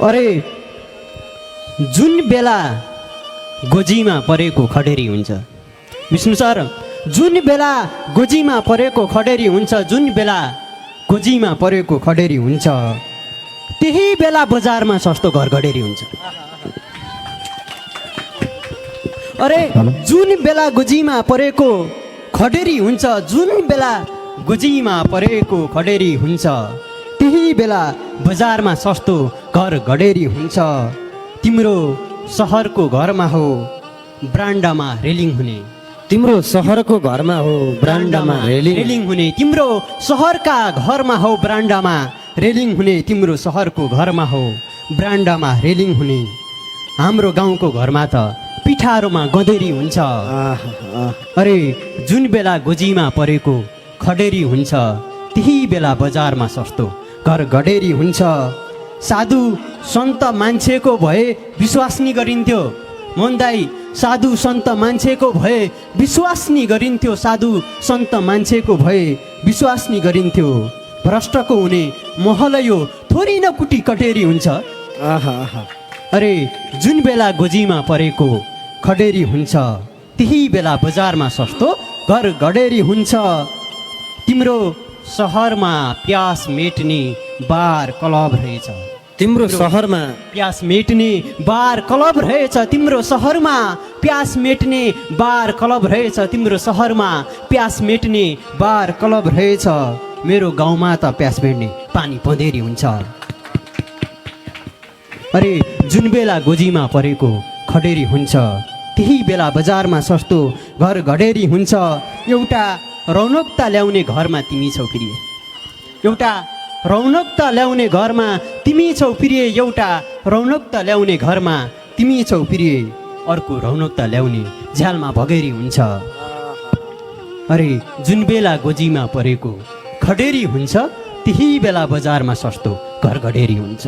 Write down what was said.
अरे जुन बेला गोजीमा परेको खडेरी हुन्छ, विष्णु सर, जुन बेला गोजीमा परेको खडेरी हुन्छ, जुन बेला गोजीमा परेको खडेरी हुन्छ, त्यही बेला बजारमा सस्तो घरघडेरी हुन्छ। अरे जुन बेला गोजीमा परेको खडेरी हुन्छ, जुन बेला गोजीमा परेको खडेरी हुन्छ, त्यही बेला बजारमा सस्तो घर घडेरी हुन्छ। तिम्रो सहरको घरमा हो ब्रान्डामा रेलिङ हुने, तिम्रो सहरको घरमा हो ब्रान्डामा रेलिङ हुने, तिम्रो सहरका घरमा हो ब्रान्डामा रेलिङ हुने, तिम्रो सहरको घरमा हो ब्रान्डामा रेलिङ हुने। हाम्रो गाउँको घरमा त पिठारोमा गँधेरी हुन्छ। अरे जुन बेला गोजीमा परेको खडेरी हुन्छ, त्यही बेला बजारमा सस्तो घर घडेरी हुन्छ। साधु सन्त मान्छेको भए विश्वास नि गरिन्थ्यो मोहन दाई, साधु सन्त मान्छेको भए विश्वास नि गरिन्थ्यो, साधु सन्त मान्छेको भए विश्वास नि गरिन्थ्यो। भ्रष्टको हुने महल यो थोरै न कुटी कटेरी हुन्छ। अरे जुन बेला गोजीमा परेको खडेरी हुन्छ, त्यही बेला बजारमा सस्तो घर घडेरी हुन्छ। तिम्रो सहरमा प्यास मेट्ने बार क्लब रहेछ, तिम्रो सहरमा प्यास मेट्ने बार क्लब रहेछ, तिम्रो सहरमा प्यास मेट्ने बार क्लब रहेछ, तिम्रो सहरमा प्यास मेट्ने बार क्लब रहेछ। मेरो गाउँमा त प्यास मेट्ने पानी पँधेरी हुन्छ। अरे जुन बेला गोजीमा परेको खडेरी हुन्छ, त्यही बेला बजारमा सस्तो घर घडेरी हुन्छ। एउटा रौनकता ल्याउने घरमा तिमी छौ प्रिय, एउटा रौनकता ल्याउने घरमा तिमी छौ प्रिय, एउटा रौनकता ल्याउने घरमा तिमी छौ प्रिय, अर्को रौनकता ल्याउने झ्यालमा भगेरी हुन्छ। अरे जुन बेला गोजीमा परेको खडेरी हुन्छ, त्यही बेला बजारमा सस्तो घर घडेरी हुन्छ।